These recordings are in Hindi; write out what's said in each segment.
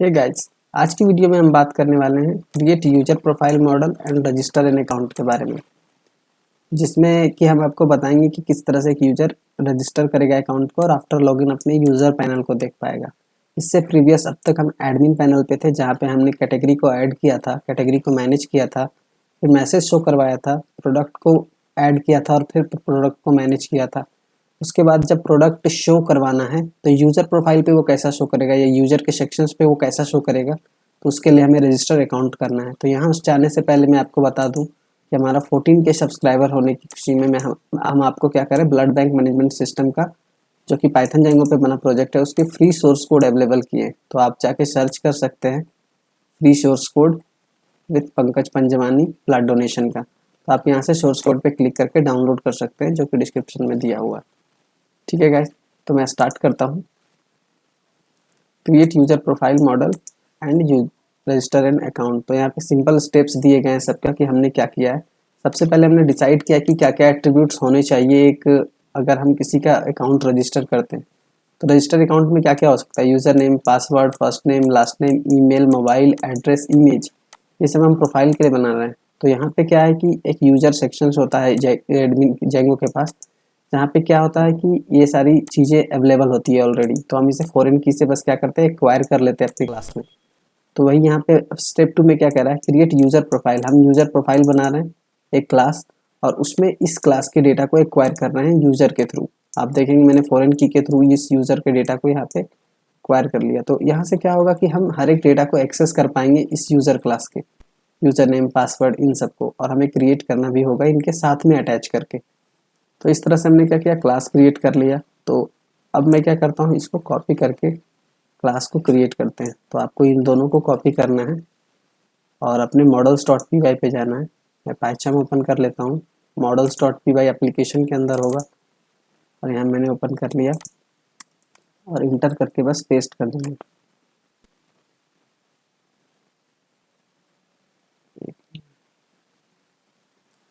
हे गाइस, आज की वीडियो में हम बात करने वाले हैं create user profile model and register an account के बारे में, जिसमें कि हम आपको बताएंगे कि किस तरह से एक यूजर रजिस्टर करेगा अकाउंट को और आफ्टर लॉगिन अपने यूजर पैनल को देख पाएगा। इससे प्रीवियस अब तक हम एडमिन पैनल पे थे, जहाँ पे हमने कैटेगरी को ऐड किया था, कैटेगरी को मैनेज किया था, फिर मैसेज शो करवाया था, प्रोडक्ट को ऐड किया था और फिर प्रोडक्ट को मैनेज किया था। उसके बाद जब प्रोडक्ट शो करवाना है तो यूज़र प्रोफाइल पे वो कैसा शो करेगा या यूज़र के सेक्शंस पे वो कैसा शो करेगा, तो उसके लिए हमें रजिस्टर अकाउंट करना है। तो यहाँ उस जाने से पहले मैं आपको बता दूं कि हमारा 14 के सब्सक्राइबर होने की खुशी में हम आपको क्या करें, ब्लड बैंक मैनेजमेंट सिस्टम का जो कि पाइथन जेंगो पे बना प्रोजेक्ट है, उसके फ्री सोर्स कोड अवेलेबल किए। तो आप जाके सर्च कर सकते हैं free source code with Pankaj Panjwani blood donation का। तो आप यहाँ से सोर्स कोड पे क्लिक करके डाउनलोड कर सकते हैं, जो कि डिस्क्रिप्शन में दिया हुआ है। ठीक है गाइस, तो मैं स्टार्ट करता हूँ। Create user profile model and register an account. तो यहाँ पे सिंपल स्टेप्स दिए गए हैं सबका कि हमने क्या किया है। सबसे पहले हमने डिसाइड किया कि क्या क्या एट्रीब्यूट्स होने चाहिए एक अगर हम किसी का अकाउंट रजिस्टर करते हैं। तो रजिस्टर अकाउंट में क्या क्या हो सकता है, user name, password, first name, last name, email, mobile address, image, ये सब हम प्रोफाइल के लिए बना रहे हैं। तो यहाँ पे क्या है कि एक यूजर सेक्शंस होता है एडमिन जेंगो के पास, जहाँ पे क्या होता है कि ये सारी चीज़ें अवेलेबल होती है ऑलरेडी। तो हम इसे फॉरेन की से बस क्या करते हैं, एक्वायर कर लेते हैं अपनी क्लास में। तो वही यहाँ पे स्टेप 2 में क्या कह रहा है, क्रिएट यूज़र प्रोफाइल। हम यूज़र प्रोफाइल बना रहे हैं एक क्लास, और उसमें इस क्लास के डेटा को एक्वायर कर रहे हैं यूज़र के थ्रू। आप देखेंगे मैंने फॉरेन की के थ्रू इस यूज़र के डेटा को यहाँ पे एक्वायर कर लिया। तो यहाँ से क्या होगा कि हम हर एक डेटा को एक्सेस कर पाएंगे इस यूज़र क्लास के, यूज़र नेम, पासवर्ड, इन सबको, और हमें क्रिएट करना भी होगा इनके साथ में अटैच करके। तो इस तरह से हमने क्या किया, क्लास क्रिएट कर लिया। तो अब मैं क्या करता हूँ, इसको कॉपी करके क्लास को क्रिएट करते हैं। तो आपको इन दोनों को कॉपी करना है और अपने मॉडल्स डॉट पी वाई पे जाना है। मैं पाइथन ओपन कर लेता हूँ, models dot P Y application के अंदर होगा, और यहाँ मैंने ओपन कर लिया और इंटर करके बस पेस्ट कर दूँगा।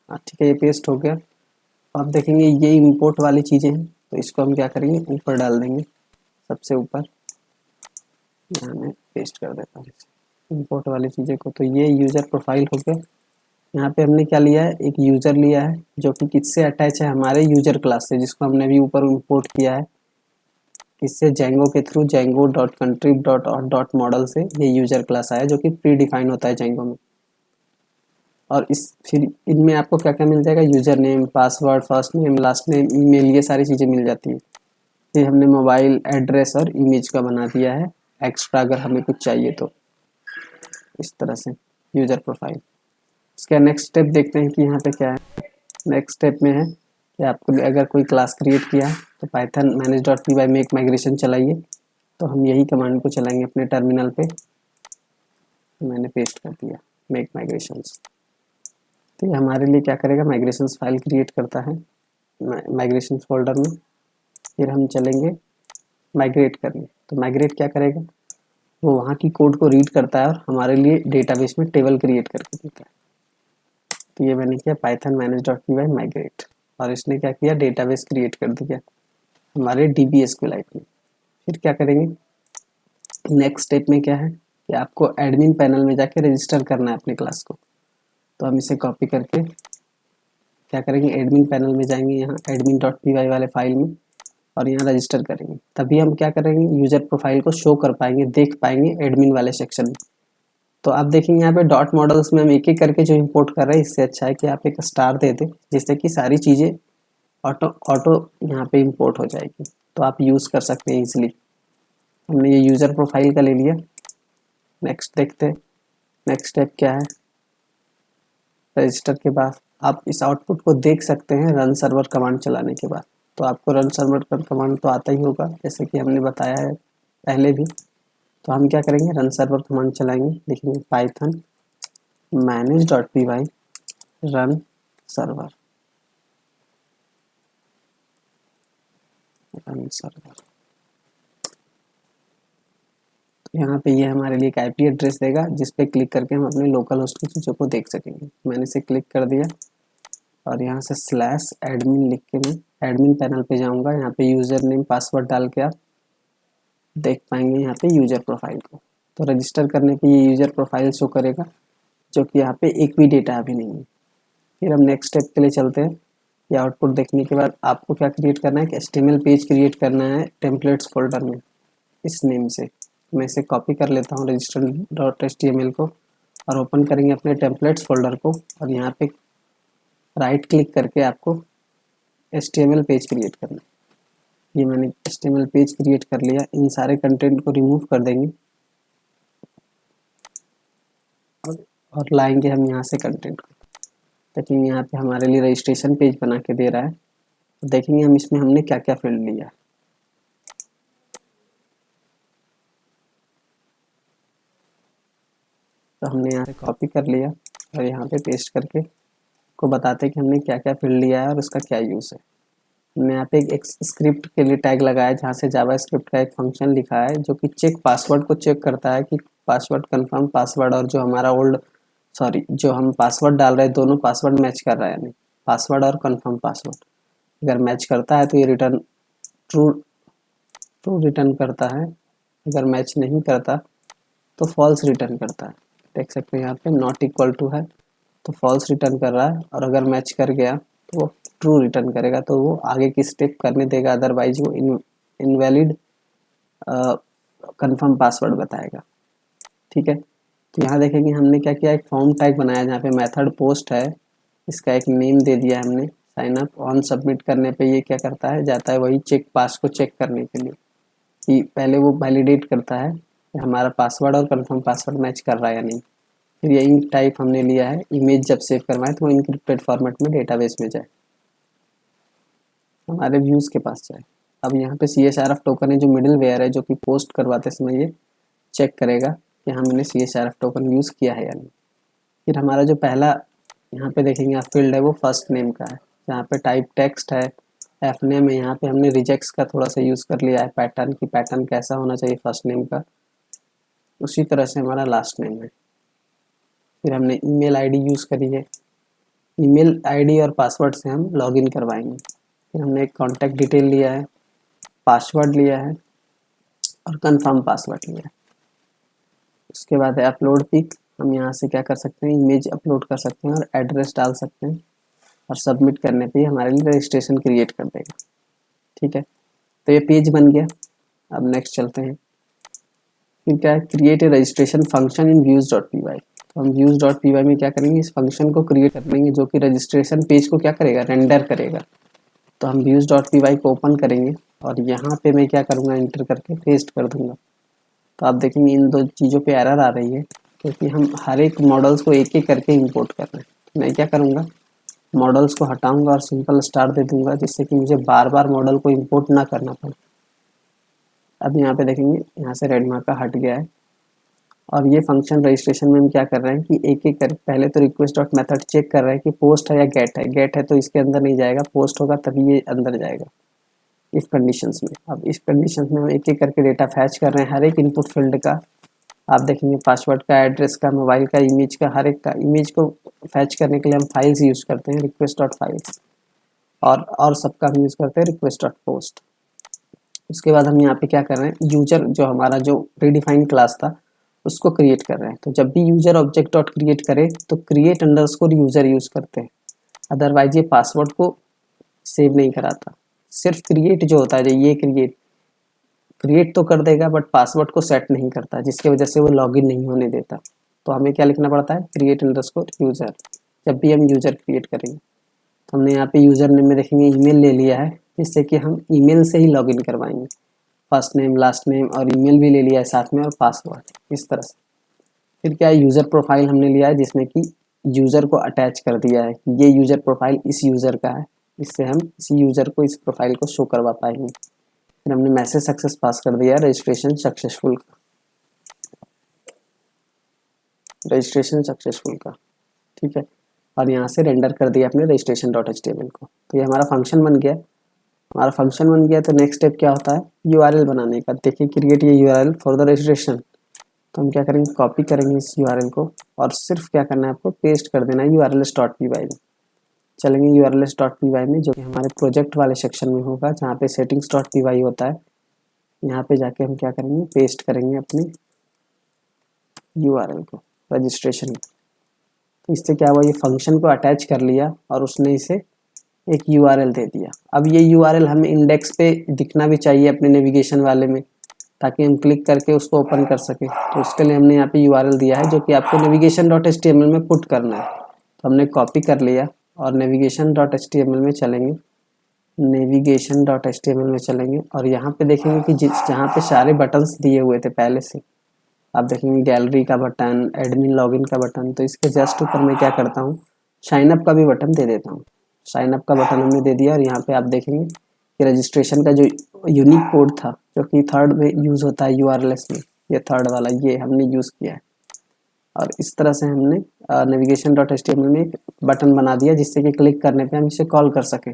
हाँ ठीक है, ये पेस्ट हो गया। आप देखेंगे ये इंपोर्ट वाली चीज़ें हैं, तो इसको हम क्या करेंगे, ऊपर डाल देंगे, सबसे ऊपर। यहाँ मैं पेस्ट कर देता हूँ इंपोर्ट वाली चीज़ें को। तो ये यूज़र प्रोफाइल हो गया। यहाँ पे हमने क्या लिया है, एक यूज़र लिया है जो कि किससे अटैच है, हमारे यूज़र क्लास से, जिसको हमने अभी ऊपर इंपोर्ट किया है किससे, जेंगो के थ्रू, जेंगो डॉट कंट्रीब डॉट और डॉट मॉडल से ये यूज़र क्लास आया, जो कि प्री डिफाइन होता है जेंगो में। और इस फिर इनमें आपको क्या क्या मिल जाएगा, user name, password, first name, last name, email, ये सारी चीज़ें मिल जाती है। फिर हमने मोबाइल एड्रेस और इमेज का बना दिया है एक्स्ट्रा, अगर हमें कुछ चाहिए तो। इस तरह से यूज़र प्रोफाइल। इसका नेक्स्ट स्टेप देखते हैं कि यहाँ पे क्या है। नेक्स्ट स्टेप में है कि आपको अगर कोई क्लास क्रिएट किया है तो Python manage dot P Y में एक माइग्रेशन चलाइए। तो हम यही कमांड को चलाएंगे अपने टर्मिनल पे। तो मैंने पेस्ट कर दिया मेक माइग्रेशंस। तो ये हमारे लिए क्या करेगा, माइग्रेशंस फाइल क्रिएट करता है माइग्रेशंस फोल्डर में। फिर हम चलेंगे माइग्रेट करने। तो माइग्रेट क्या करेगा, वो वहाँ की कोड को रीड करता है और हमारे लिए डेटाबेस में टेबल क्रिएट करके देता है। तो ये मैंने किया Python manage dot P Y migrate, और इसने क्या किया, डेटाबेस क्रिएट कर दिया हमारे DB-SQLite में। फिर क्या करेंगे, नेक्स्ट स्टेप में क्या है कि आपको एडमिन पैनल में जाके रजिस्टर करना है अपने क्लास को। तो हम इसे कॉपी करके क्या करेंगे, एडमिन पैनल में जाएंगे, यहाँ एडमिन डॉट पी वाई वाले फाइल में, और यहाँ रजिस्टर करेंगे। तभी हम क्या करेंगे, यूजर प्रोफाइल को शो कर पाएंगे, देख पाएंगे एडमिन वाले सेक्शन में। तो आप देखेंगे यहाँ पे डॉट मॉडल्स में हम एक एक करके जो इंपोर्ट कर रहे हैं, इससे अच्छा है कि आप एक स्टार दे दें, जिससे कि सारी चीज़ें ऑटो ऑटो यहाँ पे इंपोर्ट हो जाएगी। तो आप यूज़ कर सकते हैं इजीली। हमने ये यूज़र प्रोफाइल का ले लिया। नेक्स्ट देखते हैं, नेक्स्ट स्टेप क्या है। रजिस्टर के बाद आप इस आउटपुट को देख सकते हैं रन सर्वर कमांड चलाने के बाद। तो आपको रन सर्वर कमांड तो आता ही होगा, जैसे कि हमने बताया है पहले भी। तो हम क्या करेंगे, रन सर्वर कमांड चलाएंगे, लिखेंगे Python manage dot P Y run server, run server. यहाँ पे ये हमारे लिए एक आईपी एड्रेस देगा, जिस पे क्लिक करके हम अपने लोकल होस्ट की चीज़ों को देख सकेंगे। मैंने इसे क्लिक कर दिया और यहाँ से स्लैश एडमिन लिख के मैं एडमिन पैनल पे जाऊँगा। यहाँ पे यूज़र नेम, पासवर्ड डाल के आप देख पाएंगे यहाँ पे यूज़र प्रोफाइल को। तो रजिस्टर करने पे ये यूज़र प्रोफाइल शो करेगा, जो कि यहाँ पे एक भी डेटा अभी नहीं है। फिर हम नेक्स्ट स्टेप के लिए चलते हैं। ये आउटपुट देखने के बाद आपको क्या क्रिएट करना है कि HTML पेज क्रिएट करना है टेम्पलेट्स फोल्डर में इस नेम से। मैं इसे कॉपी कर लेता हूँ register.html को और ओपन करेंगे अपने टेम्पलेट्स फोल्डर को, और यहाँ पे राइट क्लिक करके आपको HTML पेज क्रिएट करना है। ये मैंने HTML पेज क्रिएट कर लिया। इन सारे कंटेंट को रिमूव कर देंगे और लाएंगे हम यहाँ से कंटेंट को। देखेंगे यहाँ पे हमारे लिए रजिस्ट्रेशन पेज बना के दे रहा है। तो देखेंगे हम इसमें हमने क्या क्या फील्ड लिया। तो हमने यहाँ से कॉपी कर लिया और यहाँ पे पेस्ट करके को बताते हैं कि हमने क्या क्या फील्ड लिया है और उसका क्या यूज़ है। हमने यहाँ पे एक स्क्रिप्ट के लिए टैग लगाया है, जहाँ से जावा स्क्रिप्ट का एक फंक्शन लिखा है जो कि चेक पासवर्ड को चेक करता है कि पासवर्ड कंफर्म पासवर्ड और जो हमारा जो हम पासवर्ड डाल रहे हैं दोनों पासवर्ड मैच कर रहा है या नहीं, पासवर्ड और कंफर्म पासवर्ड। अगर मैच करता है तो ये रिटर्न ट्रू ट्रू रिटर्न करता है, अगर मैच नहीं करता तो फॉल्स रिटर्न करता है। देख सकते हैं यहाँ पे नॉट इक्वल टू है तो फॉल्स रिटर्न कर रहा है, और अगर मैच कर गया तो वो ट्रू रिटर्न करेगा, तो वो आगे की स्टेप करने देगा, अदरवाइज वो इनवैलिड कंफर्म पासवर्ड बताएगा। ठीक है, तो यहाँ देखेंगे हमने क्या किया, एक फॉर्म टाइप बनाया जहाँ पे मेथड पोस्ट है, इसका एक नेम दे दिया हमने साइन अप। ऑन सबमिट करने पे ये क्या करता है, जाता है वही चेक पास को चेक करने के लिए कि पहले वो वैलिडेट करता है कि हमारा पासवर्ड और कंफर्म पासवर्ड मैच कर रहा है या नहीं। फिर ये इंक टाइप हमने लिया है, इमेज जब सेव करवाएं तो वो इनक्रिप्टेड फॉर्मेट में डेटाबेस में जाए, हमारे व्यूज़ के पास जाए। अब यहाँ पे CSRF टोकन है जो मिडिल वेयर है, जो कि पोस्ट करवाते समय ये चेक करेगा कि हमने CSRF टोकन यूज़ किया है या नहीं। फिर हमारा जो पहला यहाँ पे देखेंगे आप फील्ड है वो फर्स्ट नेम का है, जहाँ पे टाइप टेक्स्ट है, एफ नेम है। यहाँ पे हमने रिजेक्ट्स का थोड़ा सा यूज़ कर लिया है पैटर्न की, पैटर्न कैसा होना चाहिए फर्स्ट नेम का, उसी तरह से हमारा लास्ट नेम है। फिर हमने ईमेल आईडी यूज़ करी है, ईमेल आईडी और पासवर्ड से हम लॉगिन करवाएंगे। फिर हमने एक कॉन्टैक्ट डिटेल लिया है, पासवर्ड लिया है और कंफर्म पासवर्ड लिया है। उसके बाद है अपलोड पिक, हम यहाँ से क्या कर सकते हैं, इमेज अपलोड कर सकते हैं और एड्रेस डाल सकते हैं, और सबमिट करने पे हमारे लिए रजिस्ट्रेशन क्रिएट कर देगा। ठीक है, तो ये पेज बन गया। अब नेक्स्ट चलते हैं। फिर क्या है, create a registration function in views.py। तो हम views.py में क्या करेंगे, इस फंक्शन को क्रिएट कर लेंगे जो कि रजिस्ट्रेशन पेज को क्या करेगा, रेंडर करेगा। तो हम views.py को ओपन करेंगे और यहाँ पे मैं क्या करूँगा, इंटर करके पेस्ट कर दूँगा। तो आप देखेंगे इन दो चीज़ों पे एरर आ रही है, क्योंकि हम हर एक मॉडल्स को एक एक करके इंपोर्ट कर रहे हैं। तो मैं क्या करूँगा, मॉडल्स को हटाऊँगा और सिंपल स्टार दे दूँगा, जिससे कि मुझे बार बार मॉडल को इंपोर्ट ना करना पड़े। अब यहाँ पे देखेंगे यहाँ से रेड मार्क का हट गया है। और ये फंक्शन रजिस्ट्रेशन में हम क्या कर रहे हैं कि एक एक कर, पहले तो रिक्वेस्ट डॉट मेथड चेक कर रहे हैं कि पोस्ट है या गेट है। गेट है तो इसके अंदर नहीं जाएगा, पोस्ट होगा तभी ये अंदर जाएगा इफ कंडीशंस में। अब इस कंडीशंस में हम एक एक करके डेटा फैच कर रहे हैं हर एक इनपुट फील्ड का। आप देखेंगे पासवर्ड का, एड्रेस का, मोबाइल का, इमेज का, हर एक का। इमेज को फैच करने के लिए हम फाइल्स यूज़ करते हैं, रिक्वेस्ट डॉट फाइल्स, और सबका हम यूज़ करते हैं रिक्वेस्ट डॉट पोस्ट। उसके बाद हम यहाँ पे क्या कर रहे हैं, यूजर जो हमारा जो प्रीडिफाइंड क्लास था उसको क्रिएट कर रहे हैं। तो जब भी यूजर ऑब्जेक्ट डॉट क्रिएट करे तो क्रिएट अंडरस्कोर यूजर यूज़ करते हैं, अदरवाइज ये पासवर्ड को सेव नहीं कराता। सिर्फ क्रिएट जो होता है, जो ये क्रिएट तो कर देगा बट पासवर्ड को सेट नहीं करता, जिसकी वजह से वो लॉगिन नहीं होने देता। तो हमें क्या लिखना पड़ता है, क्रिएट अंडरस्कोर यूजर, जब भी हम यूजर क्रिएट करेंगे। तो हमने यहाँ पे यूजर नेम में देखेंगे ईमेल ले लिया है, जिससे कि हम ईमेल से ही लॉगिन करवाएंगे। फर्स्ट नेम, लास्ट नेम और ईमेल भी ले लिया है साथ में, और पासवर्ड, इस तरह से। फिर क्या है, यूज़र प्रोफाइल हमने लिया है जिसमें कि यूज़र को अटैच कर दिया है कि ये यूज़र प्रोफाइल इस यूज़र का है, इससे हम इसी यूज़र को इस प्रोफाइल को शो करवा पाएंगे। फिर हमने मैसेज सक्सेस पास कर दिया है, रजिस्ट्रेशन सक्सेसफुल का, ठीक है। और यहाँ से रेंडर कर दिया अपने रजिस्ट्रेशन डॉट HTML को। तो ये हमारा फंक्शन बन गया। हमारा फंक्शन बन गया, तो नेक्स्ट स्टेप क्या होता है, URL बनाने का। देखिए क्रिएट ये URL फॉर द रजिस्ट्रेशन। तो हम क्या करेंगे, कॉपी करेंगे इस URL को और सिर्फ क्या करना है, आपको पेस्ट कर देना है urls.py में। चलेंगे urls.py में, जो कि हमारे प्रोजेक्ट वाले सेक्शन में होगा, जहाँ पे settings.py होता है। यहाँ पे जाके हम क्या करेंगे, पेस्ट करेंगे अपनी URL को, रजिस्ट्रेशन। तो इससे क्या हुआ, ये फंक्शन को अटैच कर लिया और उसने इसे एक URL दे दिया। अब ये URL हमें इंडेक्स पे दिखना भी चाहिए अपने नेविगेशन वाले में, ताकि हम क्लिक करके उसको ओपन कर सकें। तो उसके लिए हमने यहाँ पे URL दिया है जो कि आपको navigation.html में पुट करना है। तो हमने कॉपी कर लिया और navigation.html में चलेंगे, navigation.html में चलेंगे और यहाँ पे देखेंगे कि जहाँ पे सारे बटन्स दिए हुए थे पहले से, आप देखेंगे गैलरी का बटन, एडमिन लॉगिन का बटन, तो इसके जस्ट ऊपर मैं क्या करता हूँ, साइन अप का भी बटन दे देता हूँ। साइन अप का बटन हमने दे दिया और यहाँ पे आप देखेंगे कि रजिस्ट्रेशन का जो यूनिक कोड था जो कि थर्ड में यूज़ होता है URLs में, ये थर्ड वाला ये हमने यूज़ किया है। और इस तरह से हमने navigation.html में एक बटन बना दिया जिससे कि क्लिक करने पे हम इसे कॉल कर सकें।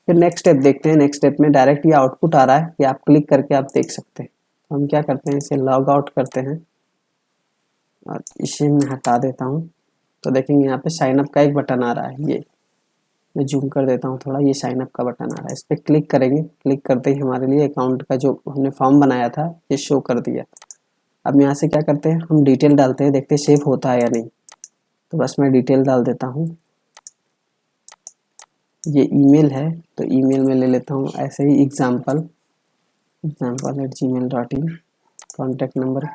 फिर नेक्स्ट स्टेप देखते हैं। नेक्स्ट स्टेप में डायरेक्ट ये आउटपुट आ रहा है कि आप क्लिक करके आप देख सकते हैं। तो हम क्या करते हैं, इसे लॉग आउट करते हैं और इसे मैं हटा देता हूँ। तो देखेंगे यहाँ पे साइन अप का एक बटन आ रहा है, ये मैं जूम कर देता हूँ थोड़ा, ये साइन अप का बटन आ रहा है, इस पर क्लिक करेंगे। क्लिक करते ही हमारे लिए अकाउंट का जो हमने फॉर्म बनाया था ये शो कर दिया। अब यहाँ से क्या करते हैं, हम डिटेल डालते हैं, देखते हैं सेव होता है या नहीं। तो बस मैं डिटेल डाल देता हूँ, ये ईमेल है तो ईमेल में ले लेता हूँ ऐसे ही example@gmail.in, कॉन्टैक्ट नंबर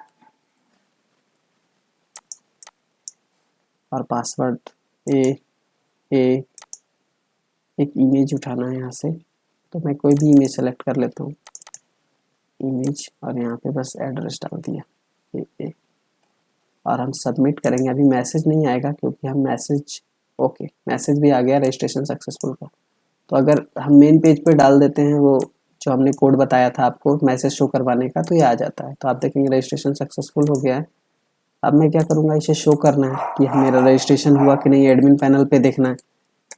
और पासवर्ड एक इमेज उठाना है यहाँ से, तो मैं कोई भी इमेज सेलेक्ट कर लेता हूँ, इमेज, और यहाँ पे बस एड्रेस डाल दिया और हम सबमिट करेंगे। अभी मैसेज नहीं आएगा क्योंकि हम मैसेज भी आ गया रजिस्ट्रेशन सक्सेसफुल का। तो अगर हम मेन पेज पे डाल देते हैं वो जो हमने कोड बताया था आपको मैसेज शो करवाने का, तो ये आ जाता है। तो आप देखेंगे रजिस्ट्रेशन सक्सेसफुल हो गया है। अब मैं क्या करूँगा, इसे शो करना है कि मेरा रजिस्ट्रेशन हुआ कि नहीं, एडमिन पैनल पे देखना है।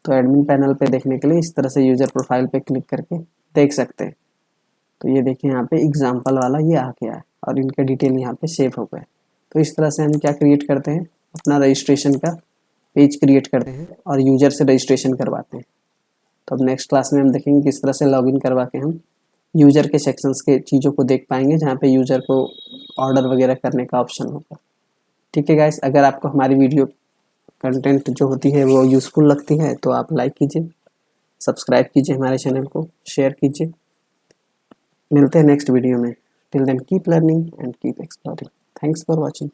तो एडमिन पैनल पे देखने के लिए इस तरह से यूज़र प्रोफाइल पे क्लिक करके देख सकते हैं। तो ये देखिए यहाँ पे एग्जाम्पल वाला ये आ गया है और इनके डिटेल यहाँ पे सेव हो गए। तो इस तरह से हम क्या क्रिएट करते हैं, अपना रजिस्ट्रेशन का पेज क्रिएट करते हैं और यूज़र से रजिस्ट्रेशन करवाते हैं। तो अब नेक्स्ट क्लास में हम देखेंगे किस तरह से लॉगिन करवा के हम यूज़र के सेक्शंस के चीज़ों को देख पाएंगे जहाँ पे यूज़र को ऑर्डर वगैरह करने का ऑप्शन होगा। ठीक है गाइस, अगर आपको हमारी वीडियो कंटेंट जो होती है वो यूज़फुल लगती है तो आप लाइक कीजिए, सब्सक्राइब कीजिए हमारे चैनल को, शेयर कीजिए। मिलते हैं नेक्स्ट वीडियो में। Till then keep learning and keep exploring. Thanks for watching.